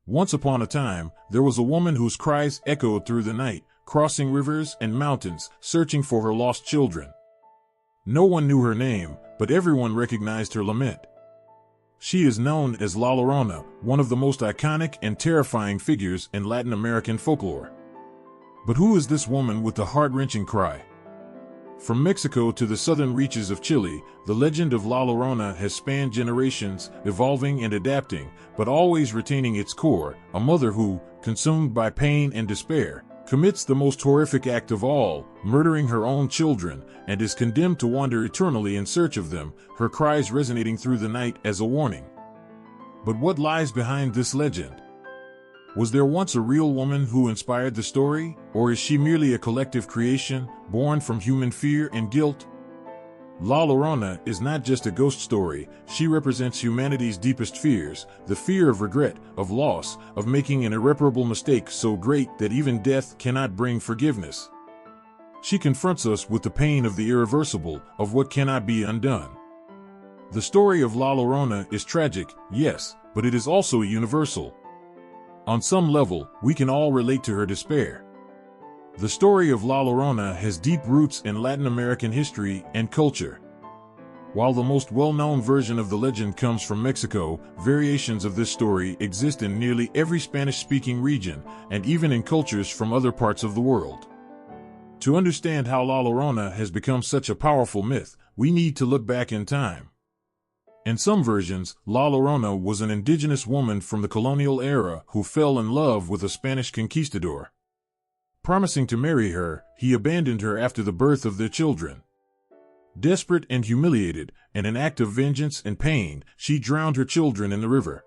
Once upon a time, there was a woman whose cries echoed through the night, crossing rivers and mountains, searching for her lost children. No one knew her name, but everyone recognized her lament. She is known as La Llorona, one of the most iconic and terrifying figures in Latin American folklore. But who is this woman with the heart-wrenching cry? From Mexico to the southern reaches of Chile, the legend of La Llorona has spanned generations, evolving and adapting, but always retaining its core, a mother who, consumed by pain and despair, commits the most horrific act of all, murdering her own children, and is condemned to wander eternally in search of them, her cries resonating through the night as a warning. But what lies behind this legend? Was there once a real woman who inspired the story, or is she merely a collective creation, born from human fear and guilt? La Llorona is not just a ghost story, she represents humanity's deepest fears, the fear of regret, of loss, of making an irreparable mistake so great that even death cannot bring forgiveness. She confronts us with the pain of the irreversible, of what cannot be undone. The story of La Llorona is tragic, yes, but it is also universal. On some level, we can all relate to her despair. The story of La Llorona has deep roots in Latin American history and culture. While the most well-known version of the legend comes from Mexico, variations of this story exist in nearly every Spanish-speaking region, and even in cultures from other parts of the world. To understand how La Llorona has become such a powerful myth, we need to look back in time. In some versions, La Llorona was an indigenous woman from the colonial era who fell in love with a Spanish conquistador. Promising to marry her, he abandoned her after the birth of their children. Desperate and humiliated, in an act of vengeance and pain, she drowned her children in the river.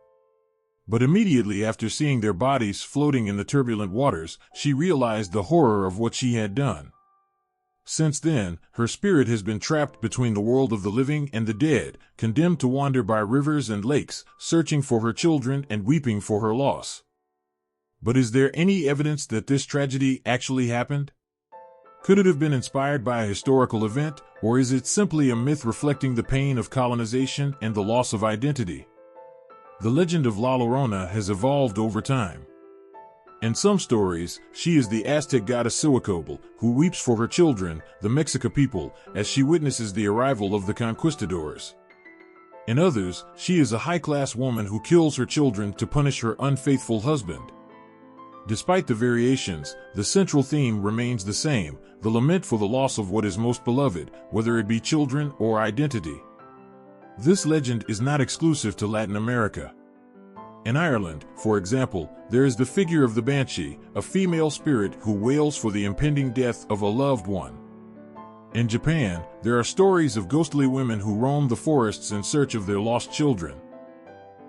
But immediately after seeing their bodies floating in the turbulent waters, she realized the horror of what she had done. Since then, her spirit has been trapped between the world of the living and the dead, condemned to wander by rivers and lakes, searching for her children and weeping for her loss. But is there any evidence that this tragedy actually happened? Could it have been inspired by a historical event, or is it simply a myth reflecting the pain of colonization and the loss of identity? The legend of La Llorona has evolved over time. In some stories, she is the Aztec goddess Cihuacobal, who weeps for her children, the Mexica people, as she witnesses the arrival of the conquistadors. In others, she is a high-class woman who kills her children to punish her unfaithful husband. Despite the variations, the central theme remains the same, the lament for the loss of what is most beloved, whether it be children or identity. This legend is not exclusive to Latin America. In Ireland, for example, there is the figure of the Banshee, a female spirit who wails for the impending death of a loved one. In Japan, there are stories of ghostly women who roam the forests in search of their lost children.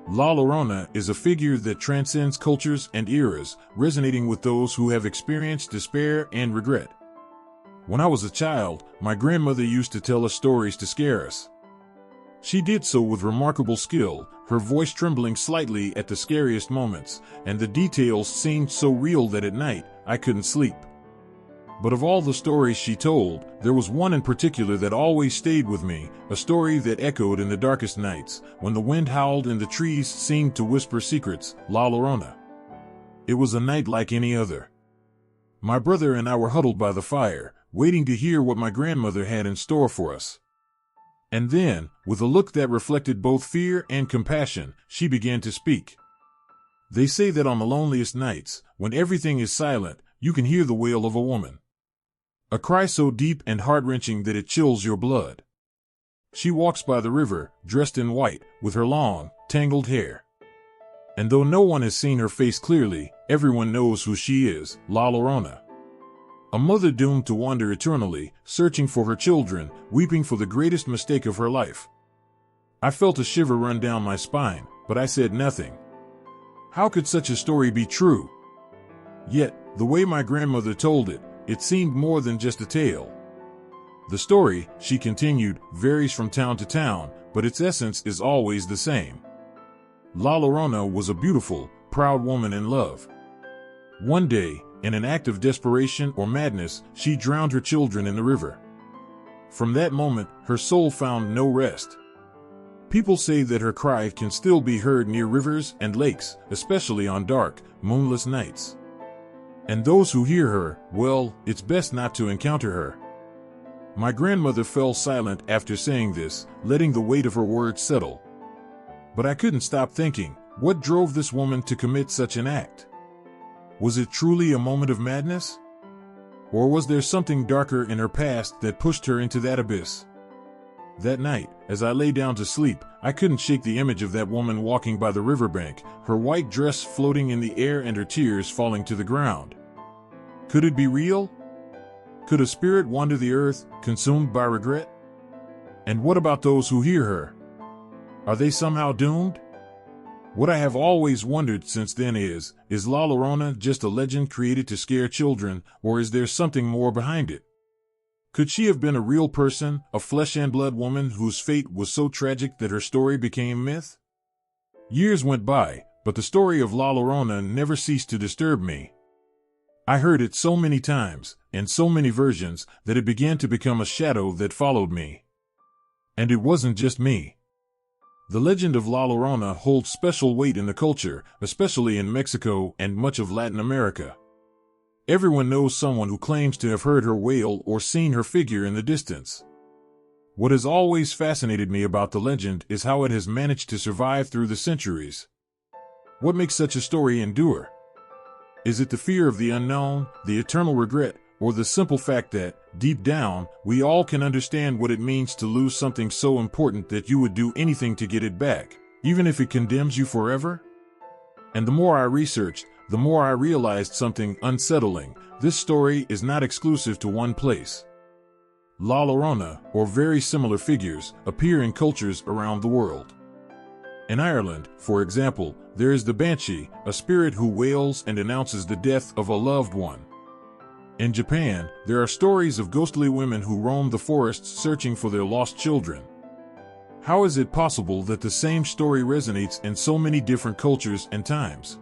La Llorona is a figure that transcends cultures and eras, resonating with those who have experienced despair and regret. When I was a child, my grandmother used to tell us stories to scare us. She did so with remarkable skill, her voice trembling slightly at the scariest moments, and the details seemed so real that at night, I couldn't sleep. But of all the stories she told, there was one in particular that always stayed with me, a story that echoed in the darkest nights, when the wind howled and the trees seemed to whisper secrets, La Llorona. It was a night like any other. My brother and I were huddled by the fire, waiting to hear what my grandmother had in store for us. And then, with a look that reflected both fear and compassion, she began to speak. They say that on the loneliest nights, when everything is silent, you can hear the wail of a woman. A cry so deep and heart-wrenching that it chills your blood. She walks by the river, dressed in white, with her long, tangled hair. And though no one has seen her face clearly, everyone knows who she is, La Llorona. A mother doomed to wander eternally, searching for her children, weeping for the greatest mistake of her life. I felt a shiver run down my spine, but I said nothing. How could such a story be true? Yet, the way my grandmother told it, it seemed more than just a tale. The story, she continued, varies from town to town, but its essence is always the same. La Llorona was a beautiful, proud woman in love. One day, in an act of desperation or madness, she drowned her children in the river. From that moment, her soul found no rest. People say that her cry can still be heard near rivers and lakes, especially on dark, moonless nights. And those who hear her, well, it's best not to encounter her. My grandmother fell silent after saying this, letting the weight of her words settle. But I couldn't stop thinking, what drove this woman to commit such an act? Was it truly a moment of madness? Or was there something darker in her past that pushed her into that abyss? That night, as I lay down to sleep, I couldn't shake the image of that woman walking by the riverbank, her white dress floating in the air and her tears falling to the ground. Could it be real? Could a spirit wander the earth, consumed by regret? And what about those who hear her? Are they somehow doomed? What I have always wondered since then is La Llorona just a legend created to scare children, or is there something more behind it? Could she have been a real person, a flesh and blood woman whose fate was so tragic that her story became myth? Years went by, but the story of La Llorona never ceased to disturb me. I heard it so many times, and so many versions, that it began to become a shadow that followed me. And it wasn't just me. The legend of La Llorona holds special weight in the culture, especially in Mexico and much of Latin America. Everyone knows someone who claims to have heard her wail or seen her figure in the distance. What has always fascinated me about the legend is how it has managed to survive through the centuries. What makes such a story endure? Is it the fear of the unknown, the eternal regret, or the simple fact that, deep down, we all can understand what it means to lose something so important that you would do anything to get it back, even if it condemns you forever? And the more I researched, the more I realized something unsettling. This story is not exclusive to one place. La Llorona, or very similar figures, appear in cultures around the world. In Ireland, for example, there is the Banshee, a spirit who wails and announces the death of a loved one. In Japan, there are stories of ghostly women who roam the forests searching for their lost children. How is it possible that the same story resonates in so many different cultures and times?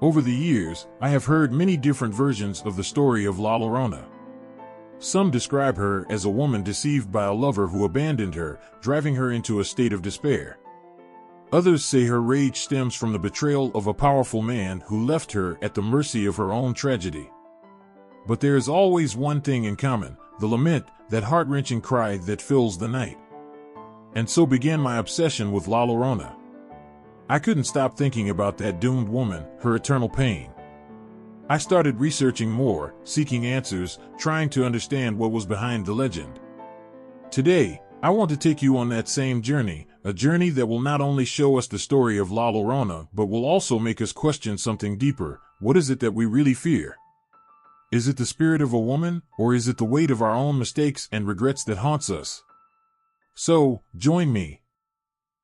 Over the years, I have heard many different versions of the story of La Llorona. Some describe her as a woman deceived by a lover who abandoned her, driving her into a state of despair. Others say her rage stems from the betrayal of a powerful man who left her at the mercy of her own tragedy. But there is always one thing in common, the lament, that heart-wrenching cry that fills the night. And so began my obsession with La Llorona. I couldn't stop thinking about that doomed woman, her eternal pain. I started researching more, seeking answers, trying to understand what was behind the legend. Today, I want to take you on that same journey, a journey that will not only show us the story of La Llorona, but will also make us question something deeper. What is it that we really fear? Is it the spirit of a woman, or is it the weight of our own mistakes and regrets that haunts us? So, join me.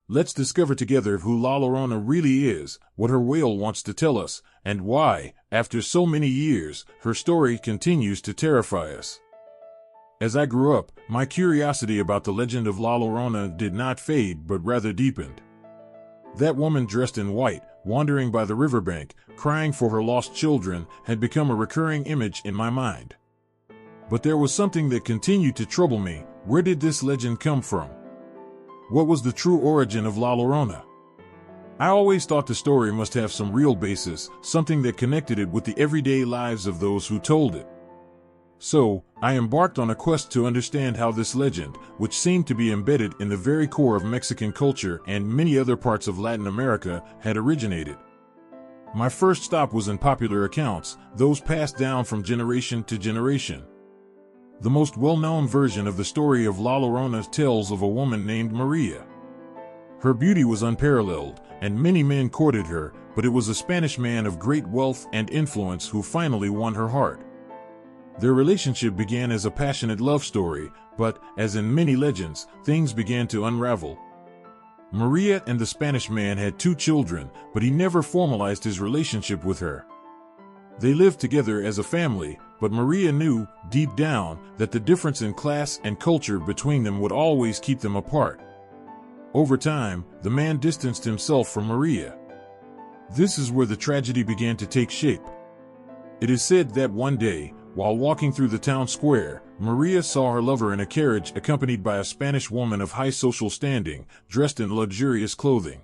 Let's discover together who La Llorona really is, what her wail wants to tell us, and why, after so many years, her story continues to terrify us. As I grew up, my curiosity about the legend of La Llorona did not fade but rather deepened. That woman dressed in white, wandering by the riverbank, crying for her lost children, had become a recurring image in my mind. But there was something that continued to trouble me. Where did this legend come from? What was the true origin of La Llorona? I always thought the story must have some real basis, something that connected it with the everyday lives of those who told it. So, I embarked on a quest to understand how this legend, which seemed to be embedded in the very core of Mexican culture and many other parts of Latin America, had originated. My first stop was in popular accounts, those passed down from generation to generation. The most well-known version of the story of La Llorona tells of a woman named Maria. Her beauty was unparalleled, and many men courted her, but it was a Spanish man of great wealth and influence who finally won her heart. Their relationship began as a passionate love story, but, as in many legends, things began to unravel. Maria and the Spanish man had 2 children, but he never formalized his relationship with her. They lived together as a family, but Maria knew, deep down, that the difference in class and culture between them would always keep them apart. Over time, the man distanced himself from Maria. This is where the tragedy began to take shape. It is said that one day, While walking through the town square, Maria saw her lover in a carriage accompanied by a Spanish woman of high social standing, dressed in luxurious clothing.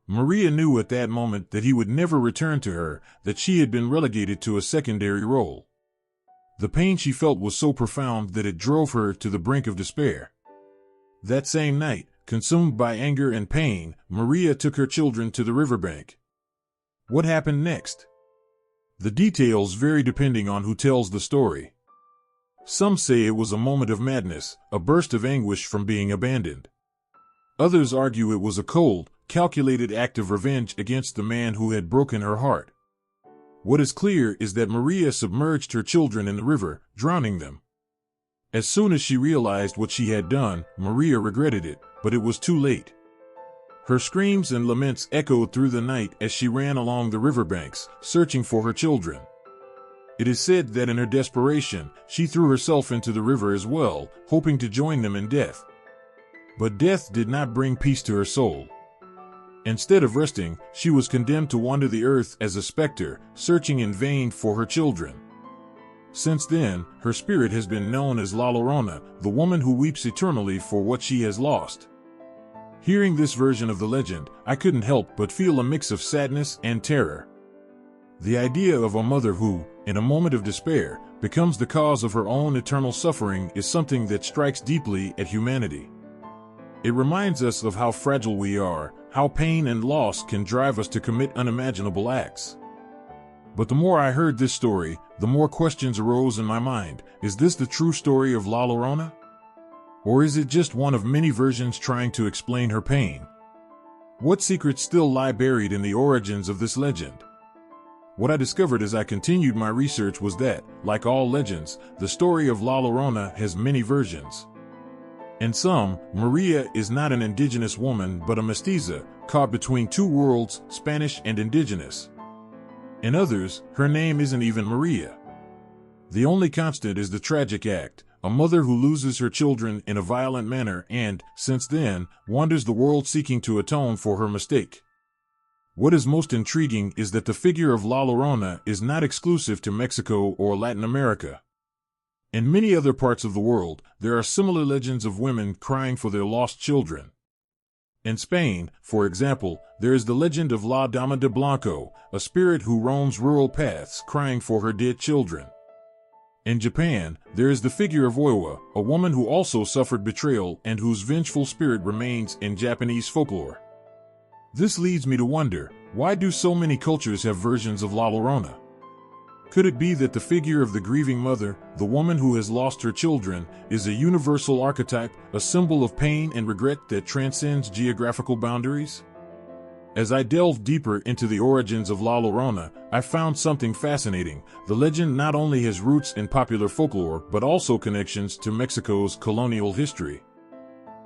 Maria knew at that moment that he would never return to her, that she had been relegated to a secondary role. The pain she felt was so profound that it drove her to the brink of despair. That same night, consumed by anger and pain, Maria took her children to the riverbank. What happened next? The details vary depending on who tells the story. Some say it was a moment of madness, a burst of anguish from being abandoned. Others argue it was a cold, calculated act of revenge against the man who had broken her heart. What is clear is that Maria submerged her children in the river, drowning them. As soon as she realized what she had done, Maria regretted it, but it was too late. Her screams and laments echoed through the night as she ran along the riverbanks, searching for her children. It is said that in her desperation, she threw herself into the river as well, hoping to join them in death. But death did not bring peace to her soul. Instead of resting, she was condemned to wander the earth as a specter, searching in vain for her children. Since then, her spirit has been known as La Llorona, the woman who weeps eternally for what she has lost. Hearing this version of the legend, I couldn't help but feel a mix of sadness and terror. The idea of a mother who, in a moment of despair, becomes the cause of her own eternal suffering is something that strikes deeply at humanity. It reminds us of how fragile we are, how pain and loss can drive us to commit unimaginable acts. But the more I heard this story, the more questions arose in my mind. Is this the true story of La Llorona? Or is it just one of many versions trying to explain her pain? What secrets still lie buried in the origins of this legend? What I discovered as I continued my research was that, like all legends, the story of La Llorona has many versions. In some, Maria is not an indigenous woman but a mestiza, caught between two worlds, Spanish and indigenous. In others, her name isn't even Maria. The only constant is the tragic act, a mother who loses her children in a violent manner and, since then, wanders the world seeking to atone for her mistake. What is most intriguing is that the figure of La Llorona is not exclusive to Mexico or Latin America. In many other parts of the world, there are similar legends of women crying for their lost children. In Spain, for example, there is the legend of La Dama de Blanco, a spirit who roams rural paths crying for her dead children. In Japan, there is the figure of Oiwa, a woman who also suffered betrayal and whose vengeful spirit remains in Japanese folklore. This leads me to wonder, why do so many cultures have versions of La Llorona? Could it be that the figure of the grieving mother, the woman who has lost her children, is a universal archetype, a symbol of pain and regret that transcends geographical boundaries? As I delved deeper into the origins of La Llorona, I found something fascinating. The legend not only has roots in popular folklore but also connections to Mexico's colonial history.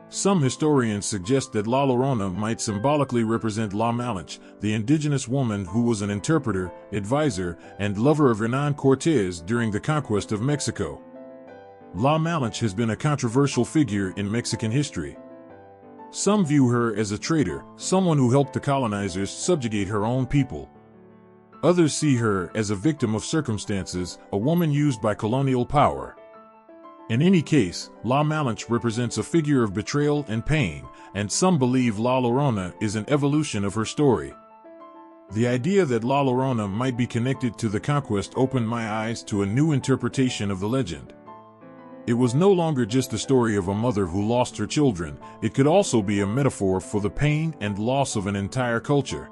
Some historians suggest that La Llorona might symbolically represent La Malinche, the indigenous woman who was an interpreter, advisor, and lover of Hernán Cortés during the conquest of Mexico. La Malinche has been a controversial figure in Mexican history. Some view her as a traitor, someone who helped the colonizers subjugate her own people. Others see her as a victim of circumstances, a woman used by colonial power. In any case, La Malinche represents a figure of betrayal and pain, and some believe La Llorona is an evolution of her story. The idea that La Llorona might be connected to the conquest opened my eyes to a new interpretation of the legend. It was no longer just the story of a mother who lost her children, it could also be a metaphor for the pain and loss of an entire culture.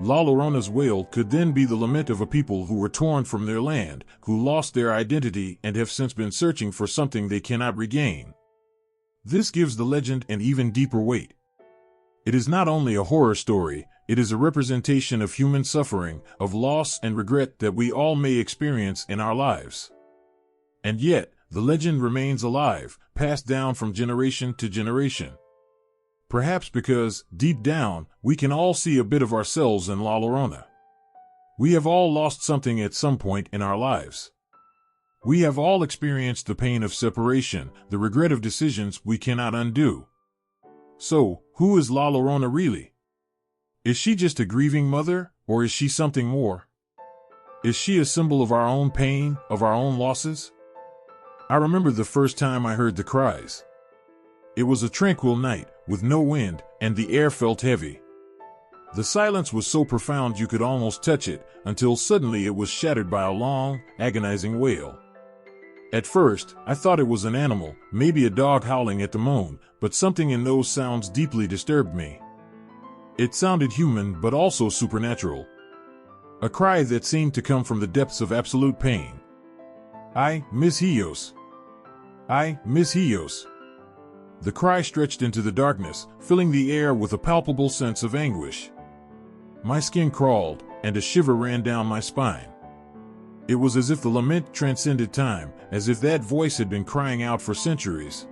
La Llorona's wail could then be the lament of a people who were torn from their land, who lost their identity and have since been searching for something they cannot regain. This gives the legend an even deeper weight. It is not only a horror story, it is a representation of human suffering, of loss and regret that we all may experience in our lives. And yet, the legend remains alive, passed down from generation to generation. Perhaps because, deep down, we can all see a bit of ourselves in La Llorona. We have all lost something at some point in our lives. We have all experienced the pain of separation, the regret of decisions we cannot undo. So, who is La Llorona really? Is she just a grieving mother, or is she something more? Is she a symbol of our own pain, of our own losses? I remember the first time I heard the cries. It was a tranquil night, with no wind, and the air felt heavy. The silence was so profound you could almost touch it, until suddenly it was shattered by a long, agonizing wail. At first, I thought it was an animal, maybe a dog howling at the moon, but something in those sounds deeply disturbed me. It sounded human but also supernatural. A cry that seemed to come from the depths of absolute pain. "I miss Hios. I miss Hios." The cry stretched into the darkness, filling the air with a palpable sense of anguish. My skin crawled, and a shiver ran down my spine. It was as if the lament transcended time, as if that voice had been crying out for centuries.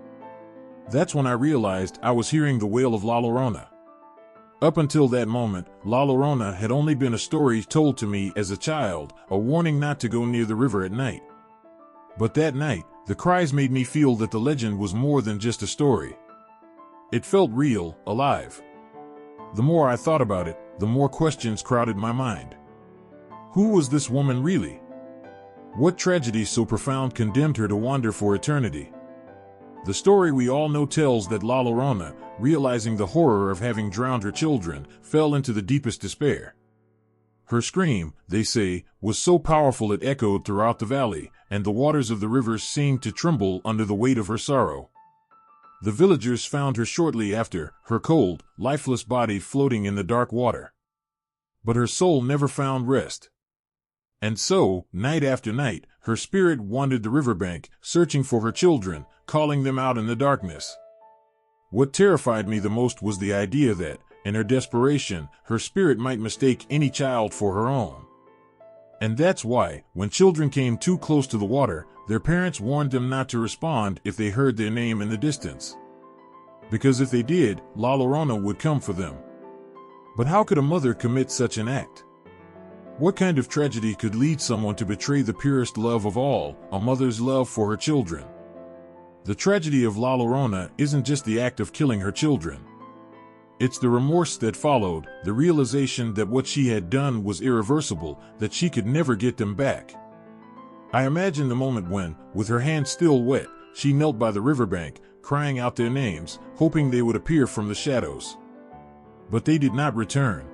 That's when I realized I was hearing the wail of La Llorona. Up until that moment, La Llorona had only been a story told to me as a child, a warning not to go near the river at night. But that night, the cries made me feel that the legend was more than just a story. It felt real, alive. The more I thought about it, the more questions crowded my mind. Who was this woman really? What tragedy so profound condemned her to wander for eternity? The story we all know tells that La Llorona, realizing the horror of having drowned her children, fell into the deepest despair. Her scream, they say, was so powerful it echoed throughout the valley, and the waters of the rivers seemed to tremble under the weight of her sorrow. The villagers found her shortly after, her cold, lifeless body floating in the dark water. But her soul never found rest. And so, night after night, her spirit wandered the riverbank, searching for her children, calling them out in the darkness. What terrified me the most was the idea that, in her desperation, her spirit might mistake any child for her own. And that's why, when children came too close to the water, their parents warned them not to respond if they heard their name in the distance. Because if they did, La Llorona would come for them. But how could a mother commit such an act? What kind of tragedy could lead someone to betray the purest love of all, a mother's love for her children? The tragedy of La Llorona isn't just the act of killing her children. It's the remorse that followed, the realization that what she had done was irreversible, that she could never get them back. I imagine the moment when, with her hands still wet, she knelt by the riverbank, crying out their names, hoping they would appear from the shadows. But they did not return.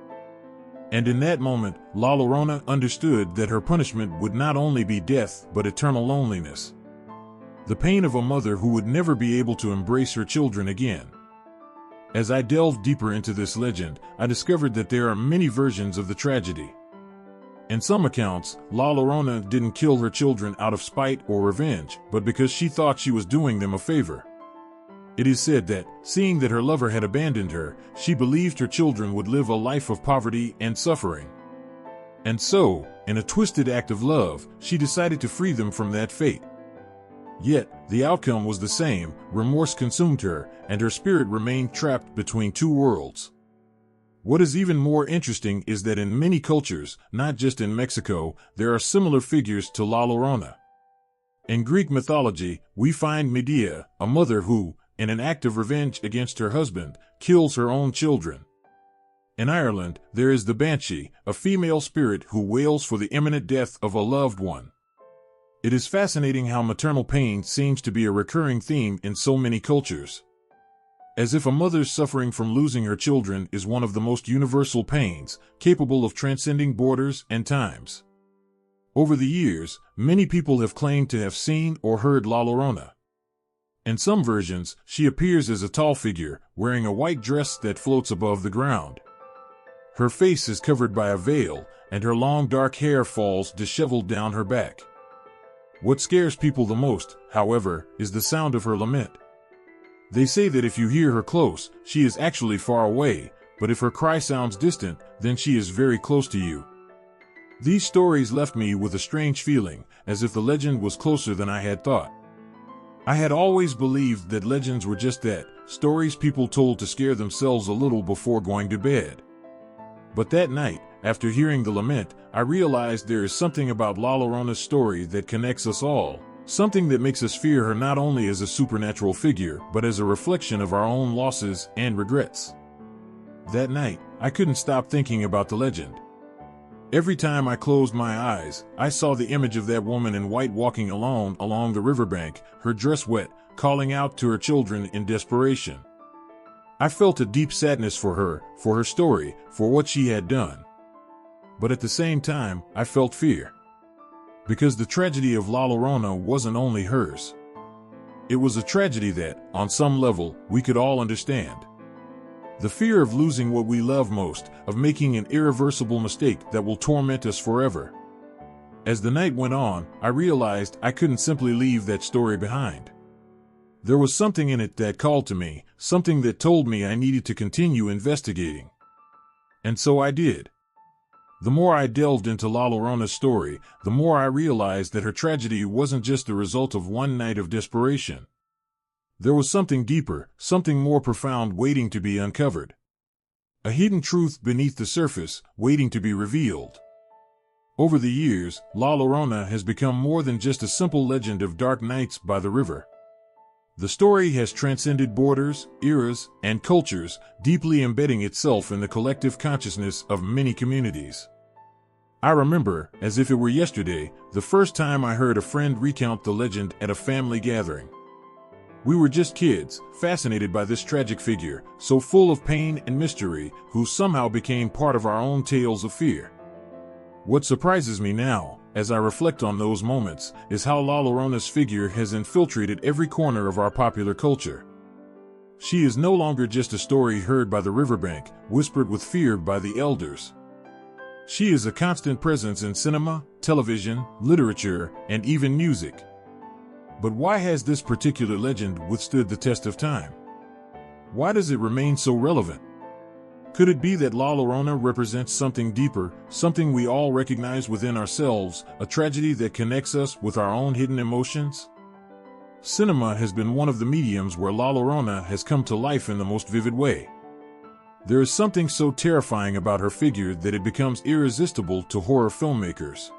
And in that moment, La Llorona understood that her punishment would not only be death but eternal loneliness. The pain of a mother who would never be able to embrace her children again. As I delved deeper into this legend, I discovered that there are many versions of the tragedy. In some accounts, La Llorona didn't kill her children out of spite or revenge, but because she thought she was doing them a favor. It is said that, seeing that her lover had abandoned her, she believed her children would live a life of poverty and suffering. And so, in a twisted act of love, she decided to free them from that fate. Yet, the outcome was the same, remorse consumed her, and her spirit remained trapped between two worlds. What is even more interesting is that in many cultures, not just in Mexico, there are similar figures to La Llorona. In Greek mythology, we find Medea, a mother who, in an act of revenge against her husband, kills her own children. In Ireland, there is the Banshee, a female spirit who wails for the imminent death of a loved one. It is fascinating how maternal pain seems to be a recurring theme in so many cultures. As if a mother's suffering from losing her children is one of the most universal pains, capable of transcending borders and times. Over the years, many people have claimed to have seen or heard La Llorona. In some versions, she appears as a tall figure, wearing a white dress that floats above the ground. Her face is covered by a veil, and her long dark hair falls disheveled down her back. What scares people the most, however, is the sound of her lament. They say that if you hear her close, she is actually far away, but if her cry sounds distant, then she is very close to you. These stories left me with a strange feeling, as if the legend was closer than I had thought. I had always believed that legends were just that, stories people told to scare themselves a little before going to bed. But that night, after hearing the lament, I realized there is something about La Llorona's story that connects us all, something that makes us fear her not only as a supernatural figure, but as a reflection of our own losses and regrets. That night, I couldn't stop thinking about the legend. Every time I closed my eyes, I saw the image of that woman in white walking alone along the riverbank, her dress wet, calling out to her children in desperation. I felt a deep sadness for her story, for what she had done. But at the same time, I felt fear. Because the tragedy of La Llorona wasn't only hers. It was a tragedy that, on some level, we could all understand. The fear of losing what we love most, of making an irreversible mistake that will torment us forever. As the night went on, I realized I couldn't simply leave that story behind. There was something in it that called to me, something that told me I needed to continue investigating. And so I did. The more I delved into La Llorona Story, the more I realized that her tragedy wasn't just the result of one night of desperation. There was something deeper, something more profound waiting to be uncovered. A hidden truth beneath the surface, waiting to be revealed. Over the years, La Llorona has become more than just a simple legend of dark nights by the river. The story has transcended borders, eras, and cultures, deeply embedding itself in the collective consciousness of many communities. I remember, as if it were yesterday, the first time I heard a friend recount the legend at a family gathering. We were just kids, fascinated by this tragic figure, so full of pain and mystery, who somehow became part of our own tales of fear. What surprises me now, as I reflect on those moments, is how La Llorona's figure has infiltrated every corner of our popular culture. She is no longer just a story heard by the riverbank, whispered with fear by the elders. She is a constant presence in cinema, television, literature, and even music. But why has this particular legend withstood the test of time? Why does it remain so relevant? Could it be that La Llorona represents something deeper, something we all recognize within ourselves, a tragedy that connects us with our own hidden emotions? Cinema has been one of the mediums where La Llorona has come to life in the most vivid way. There is something so terrifying about her figure that it becomes irresistible to horror filmmakers.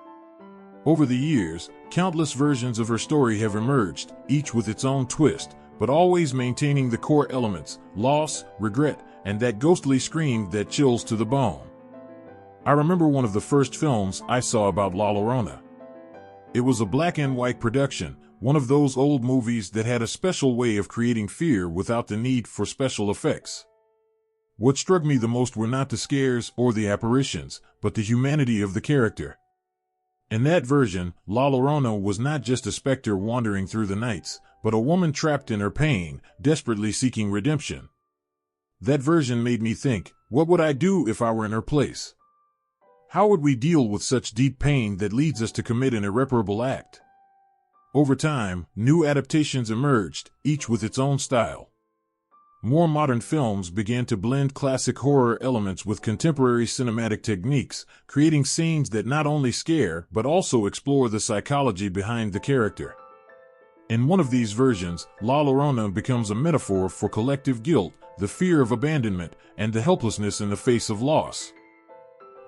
Over the years, countless versions of her story have emerged, each with its own twist, but always maintaining the core elements: loss, regret, and that ghostly scream that chills to the bone. I remember one of the first films I saw about La Llorona. It was a black and white production, one of those old movies that had a special way of creating fear without the need for special effects. What struck me the most were not the scares or the apparitions, but the humanity of the character. In that version, La Llorona was not just a specter wandering through the nights, but a woman trapped in her pain, desperately seeking redemption. That version made me think, what would I do if I were in her place? How would we deal with such deep pain that leads us to commit an irreparable act? Over time, new adaptations emerged, each with its own style. More modern films began to blend classic horror elements with contemporary cinematic techniques, creating scenes that not only scare but also explore the psychology behind the character. In one of these versions, La Llorona becomes a metaphor for collective guilt, the fear of abandonment, and the helplessness in the face of loss.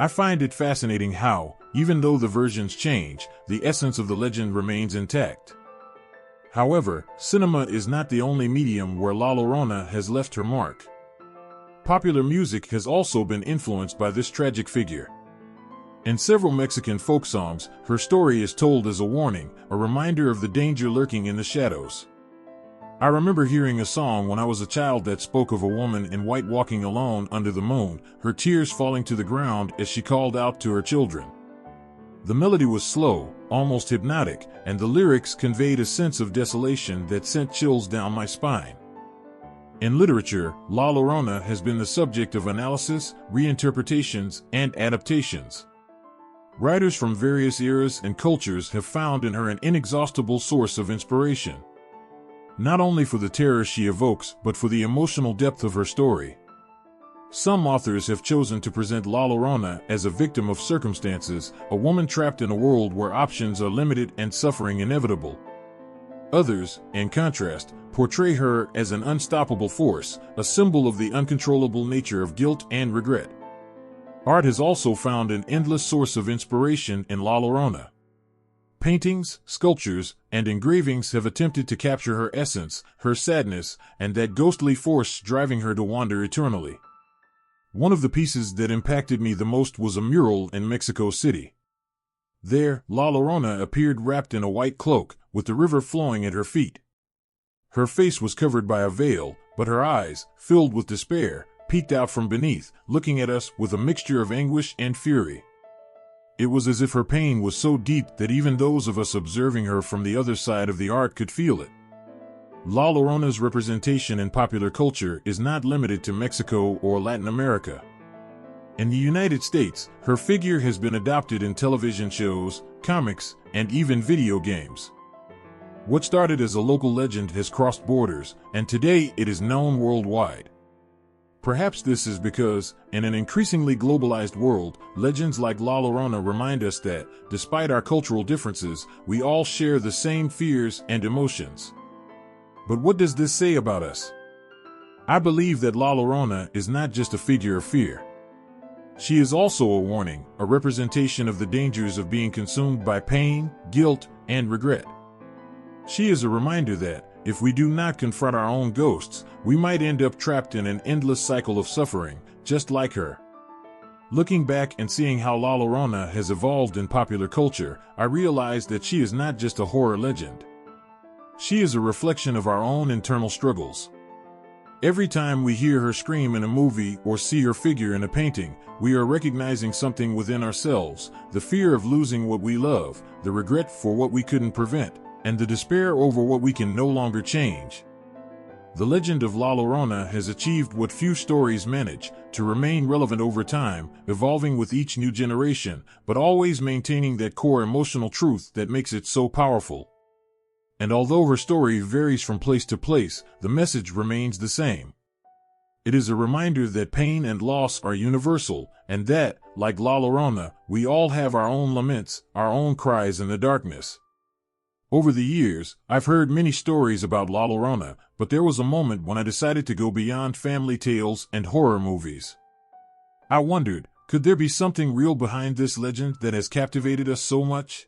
I find it fascinating how, even though the versions change, the essence of the legend remains intact. However, cinema is not the only medium where La Llorona has left her mark. Popular music has also been influenced by this tragic figure. In several Mexican folk songs, her story is told as a warning, a reminder of the danger lurking in the shadows. I remember hearing a song when I was a child that spoke of a woman in white walking alone under the moon, her tears falling to the ground as she called out to her children. The melody was slow, almost hypnotic, and the lyrics conveyed a sense of desolation that sent chills down my spine. In literature, La Llorona has been the subject of analysis, reinterpretations, and adaptations. Writers from various eras and cultures have found in her an inexhaustible source of inspiration. Not only for the terror she evokes, but for the emotional depth of her story. Some authors have chosen to present La Llorona as a victim of circumstances, a woman trapped in a world where options are limited and suffering inevitable. Others, in contrast, portray her as an unstoppable force, a symbol of the uncontrollable nature of guilt and regret. Art has also found an endless source of inspiration in La Llorona. Paintings, sculptures, and engravings have attempted to capture her essence, her sadness, and that ghostly force driving her to wander eternally. One of the pieces that impacted me the most was a mural in Mexico City. There, La Llorona appeared wrapped in a white cloak, with the river flowing at her feet. Her face was covered by a veil, but her eyes, filled with despair, peeked out from beneath, looking at us with a mixture of anguish and fury. It was as if her pain was so deep that even those of us observing her from the other side of the art could feel it. La Llorona's representation in popular culture is not limited to Mexico or Latin America. In the United States, her figure has been adopted in television shows, comics, and even video games. What started as a local legend has crossed borders, and today it is known worldwide. Perhaps this is because, in an increasingly globalized world, legends like La Llorona remind us that, despite our cultural differences, we all share the same fears and emotions. But what does this say about us? I believe that La Llorona is not just a figure of fear. She is also a warning, a representation of the dangers of being consumed by pain, guilt, and regret. She is a reminder that, if we do not confront our own ghosts, we might end up trapped in an endless cycle of suffering, just like her. Looking back and seeing how La Llorona has evolved in popular culture, I realize that she is not just a horror legend. She is a reflection of our own internal struggles. Every time we hear her scream in a movie or see her figure in a painting, we are recognizing something within ourselves: the fear of losing what we love, the regret for what we couldn't prevent, and the despair over what we can no longer change. The legend of La Llorona has achieved what few stories manage: to remain relevant over time, evolving with each new generation, but always maintaining that core emotional truth that makes it so powerful. And although her story varies from place to place, the message remains the same. It is a reminder that pain and loss are universal, and that, like La Llorona, we all have our own laments, our own cries in the darkness. Over the years, I've heard many stories about La Llorona, but there was a moment when I decided to go beyond family tales and horror movies. I wondered, could there be something real behind this legend that has captivated us so much?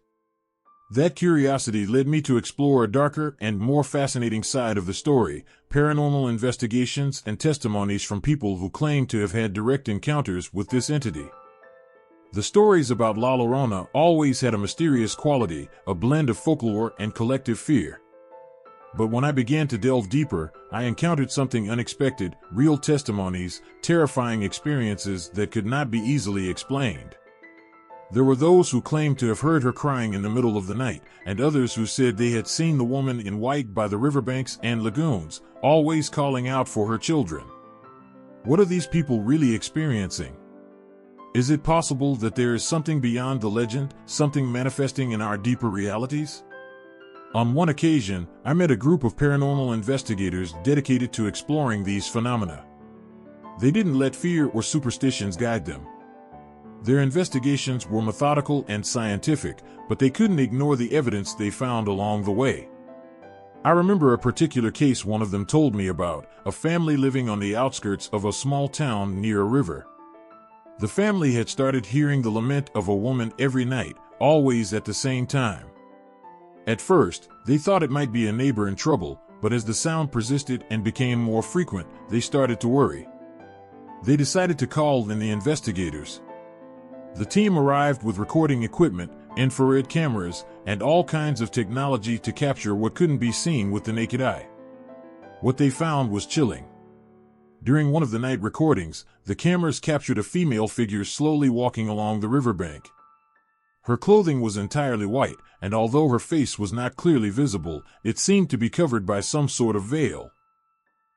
That curiosity led me to explore a darker and more fascinating side of the story: paranormal investigations and testimonies from people who claim to have had direct encounters with this entity. The stories about La Llorona always had a mysterious quality, a blend of folklore and collective fear. But when I began to delve deeper, I encountered something unexpected: real testimonies, terrifying experiences that could not be easily explained. There were those who claimed to have heard her crying in the middle of the night, and others who said they had seen the woman in white by the riverbanks and lagoons, always calling out for her children. What are these people really experiencing? Is it possible that there is something beyond the legend, something manifesting in our deeper realities? On one occasion, I met a group of paranormal investigators dedicated to exploring these phenomena. They didn't let fear or superstitions guide them. Their investigations were methodical and scientific, but they couldn't ignore the evidence they found along the way. I remember a particular case one of them told me about: a family living on the outskirts of a small town near a river. The family had started hearing the lament of a woman every night, always at the same time. At first, they thought it might be a neighbor in trouble, but as the sound persisted and became more frequent, they started to worry. They decided to call in the investigators. The team arrived with recording equipment, infrared cameras, and all kinds of technology to capture what couldn't be seen with the naked eye. What they found was chilling. During one of the night recordings, the cameras captured a female figure slowly walking along the riverbank. Her clothing was entirely white, and although her face was not clearly visible, it seemed to be covered by some sort of veil.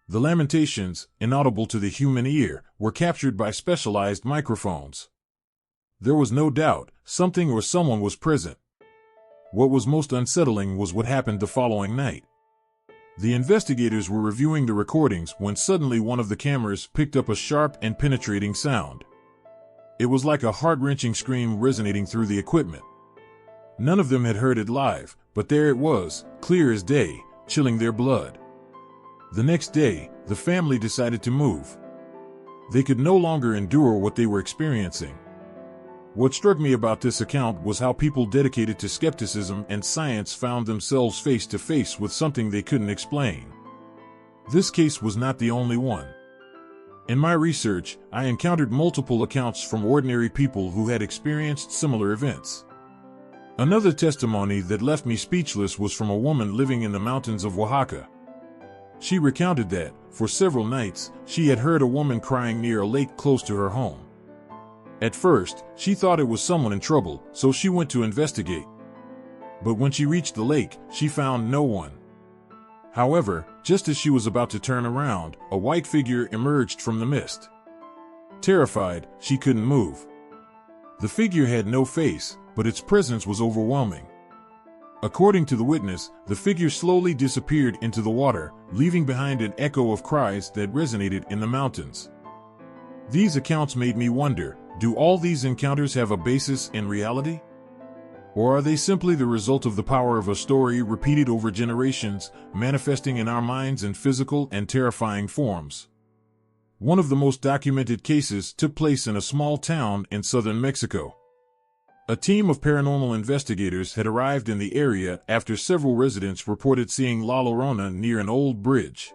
The lamentations, inaudible to the human ear, were captured by specialized microphones. There was no doubt, something or someone was present. What was most unsettling was what happened the following night. The investigators were reviewing the recordings when suddenly one of the cameras picked up a sharp and penetrating sound. It was like a heart-wrenching scream resonating through the equipment. None of them had heard it live, but there it was, clear as day, chilling their blood. The next day, the family decided to move. They could no longer endure what they were experiencing. What struck me about this account was how people dedicated to skepticism and science found themselves face to face with something they couldn't explain. This case was not the only one. In my research, I encountered multiple accounts from ordinary people who had experienced similar events. Another testimony that left me speechless was from a woman living in the mountains of Oaxaca. She recounted that, for several nights, she had heard a woman crying near a lake close to her home. At first, she thought it was someone in trouble, so she went to investigate. But when she reached the lake, she found no one. However, just as she was about to turn around, a white figure emerged from the mist. Terrified, she couldn't move. The figure had no face, but its presence was overwhelming. According to the witness, the figure slowly disappeared into the water, leaving behind an echo of cries that resonated in the mountains. These accounts made me wonder, do all these encounters have a basis in reality? Or are they simply the result of the power of a story repeated over generations, manifesting in our minds in physical and terrifying forms? One of the most documented cases took place in a small town in southern Mexico. A team of paranormal investigators had arrived in the area after several residents reported seeing La Llorona near an old bridge.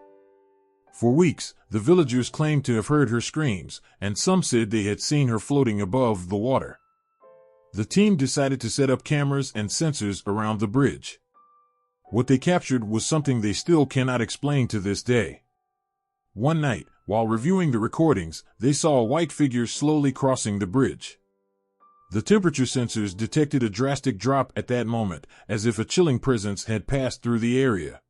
For weeks, the villagers claimed to have heard her screams, and some said they had seen her floating above the water. The team decided to set up cameras and sensors around the bridge. What they captured was something they still cannot explain to this day. One night, while reviewing the recordings, they saw a white figure slowly crossing the bridge. The temperature sensors detected a drastic drop at that moment, as if a chilling presence had passed through the area.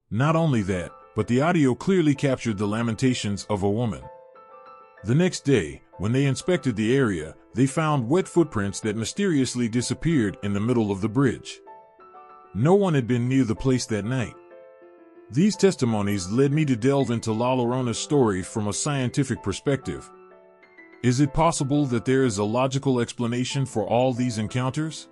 Not only that, but the audio clearly captured the lamentations of a woman. The next day, when they inspected the area, they found wet footprints that mysteriously disappeared in the middle of the bridge. No one had been near the place that night. These testimonies led me to delve into La Llorona's story from a scientific perspective. Is it possible that there is a logical explanation for all these encounters?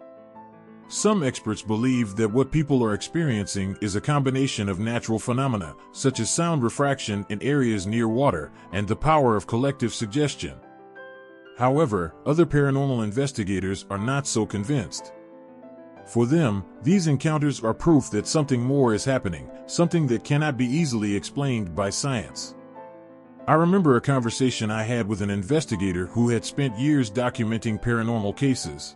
Some experts believe that what people are experiencing is a combination of natural phenomena, such as sound refraction in areas near water, and the power of collective suggestion. However, other paranormal investigators are not so convinced. For them, these encounters are proof that something more is happening, something that cannot be easily explained by science. I remember a conversation I had with an investigator who had spent years documenting paranormal cases.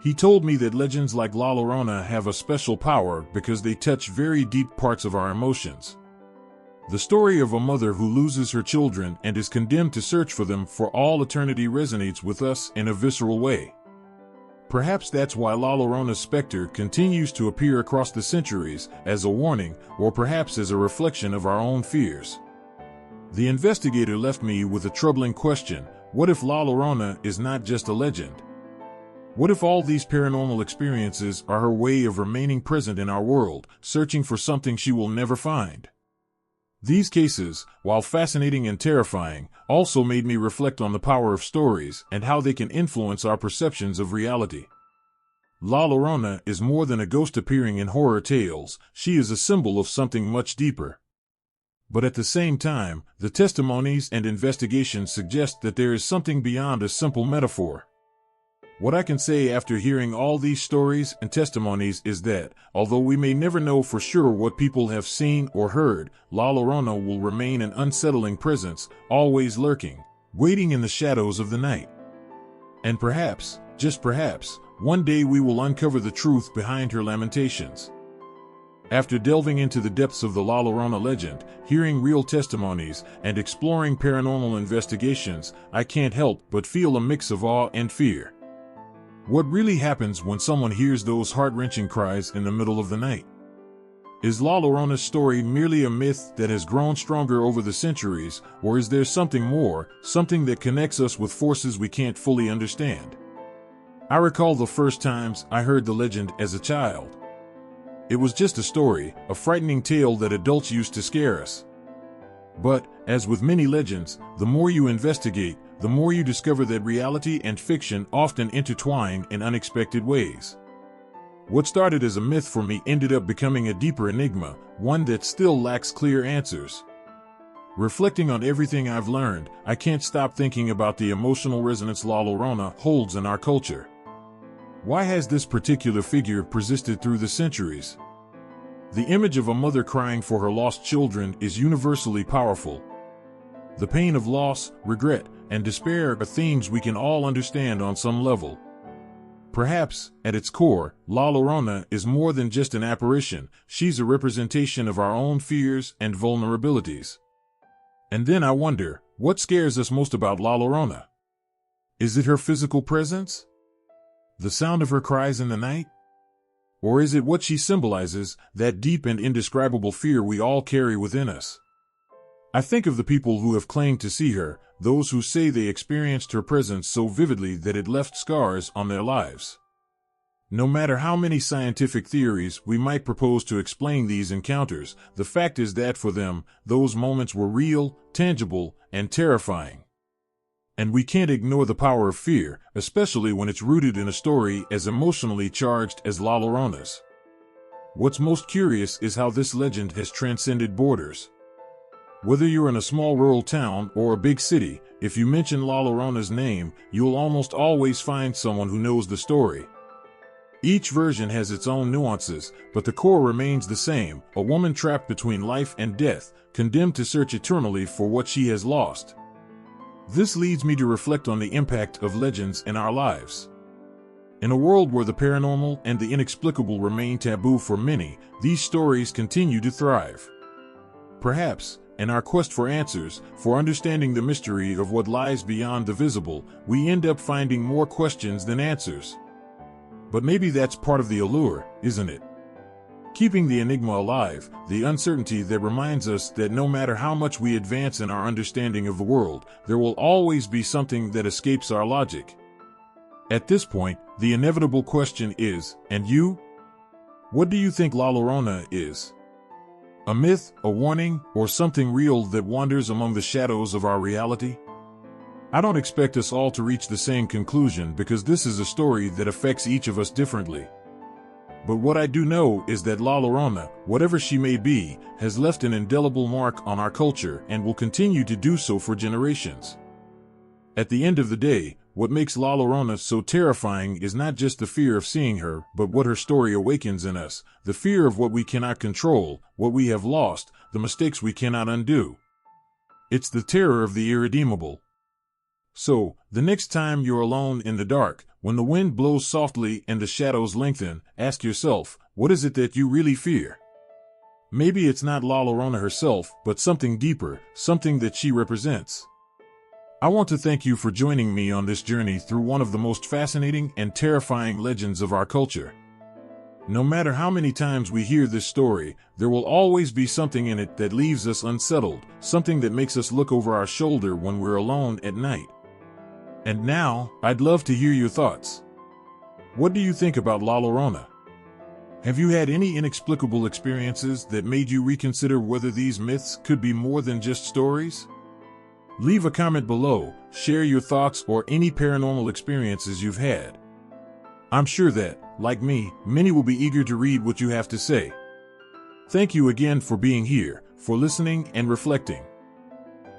He told me that legends like La Llorona have a special power because they touch very deep parts of our emotions. The story of a mother who loses her children and is condemned to search for them for all eternity resonates with us in a visceral way. Perhaps that's why La Llorona's specter continues to appear across the centuries, as a warning, or perhaps as a reflection of our own fears. The investigator left me with a troubling question: what if La Llorona is not just a legend? What if all these paranormal experiences are her way of remaining present in our world, searching for something she will never find? These cases, while fascinating and terrifying, also made me reflect on the power of stories and how they can influence our perceptions of reality. La Llorona is more than a ghost appearing in horror tales, she is a symbol of something much deeper. But at the same time, the testimonies and investigations suggest that there is something beyond a simple metaphor. What I can say after hearing all these stories and testimonies is that, although we may never know for sure what people have seen or heard, La Llorona will remain an unsettling presence, always lurking, waiting in the shadows of the night. And perhaps, just perhaps, one day we will uncover the truth behind her lamentations. After delving into the depths of the La Llorona legend, hearing real testimonies, and exploring paranormal investigations, I can't help but feel a mix of awe and fear. What really happens when someone hears those heart-wrenching cries in the middle of the night? Is La Llorona's story merely a myth that has grown stronger over the centuries, or is there something more, something that connects us with forces we can't fully understand? I recall the first times I heard the legend as a child. It was just a story, a frightening tale that adults used to scare us. But, as with many legends, the more you investigate, the more you discover that reality and fiction often intertwine in unexpected ways. What started as a myth for me ended up becoming a deeper enigma, one that still lacks clear answers. Reflecting on everything I've learned, I can't stop thinking about the emotional resonance La Llorona holds in our culture. Why has this particular figure persisted through the centuries? The image of a mother crying for her lost children is universally powerful. The pain of loss, regret, and despair are themes we can all understand on some level. Perhaps, at its core, La Llorona is more than just an apparition. She's a representation of our own fears and vulnerabilities. And then I wonder, what scares us most about La Llorona? Is it her physical presence? The sound of her cries in the night? Or is it what she symbolizes, that deep and indescribable fear we all carry within us? I think of the people who have claimed to see her, those who say they experienced her presence so vividly that it left scars on their lives. No matter how many scientific theories we might propose to explain these encounters, the fact is that for them, those moments were real, tangible, and terrifying. And we can't ignore the power of fear, especially when it's rooted in a story as emotionally charged as La Llorona's. What's most curious is how this legend has transcended borders. Whether you're in a small rural town or a big city, if you mention La Llorona's name, you'll almost always find someone who knows the story. Each version has its own nuances, but the core remains the same: a woman trapped between life and death, condemned to search eternally for what she has lost. This leads me to reflect on the impact of legends in our lives. In a world where the paranormal and the inexplicable remain taboo for many, these stories continue to thrive. Perhaps, in our quest for answers, for understanding the mystery of what lies beyond the visible, we end up finding more questions than answers. But maybe that's part of the allure, isn't it? Keeping the enigma alive, the uncertainty that reminds us that no matter how much we advance in our understanding of the world, there will always be something that escapes our logic. At this point, the inevitable question is, and you? What do you think La Llorona is? A myth, a warning, or something real that wanders among the shadows of our reality? I don't expect us all to reach the same conclusion, because this is a story that affects each of us differently. But what I do know is that La Llorona, whatever she may be, has left an indelible mark on our culture and will continue to do so for generations. At the end of the day, what makes La Llorona so terrifying is not just the fear of seeing her, but what her story awakens in us: the fear of what we cannot control, what we have lost, the mistakes we cannot undo. It's the terror of the irredeemable. So, the next time you're alone in the dark, when the wind blows softly and the shadows lengthen, ask yourself, what is it that you really fear? Maybe it's not La Llorona herself, but something deeper, something that she represents. I want to thank you for joining me on this journey through one of the most fascinating and terrifying legends of our culture. No matter how many times we hear this story, there will always be something in it that leaves us unsettled, something that makes us look over our shoulder when we're alone at night. And now, I'd love to hear your thoughts. What do you think about La Llorona? Have you had any inexplicable experiences that made you reconsider whether these myths could be more than just stories? Leave a comment below, share your thoughts or any paranormal experiences you've had. I'm sure that, like me, many will be eager to read what you have to say. Thank you again for being here, for listening and reflecting.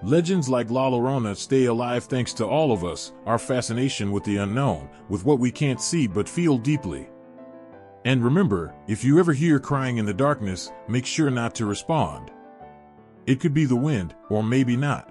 Legends like La Llorona stay alive thanks to all of us, our fascination with the unknown, with what we can't see but feel deeply. And remember, if you ever hear crying in the darkness, make sure not to respond. It could be the wind, or maybe not.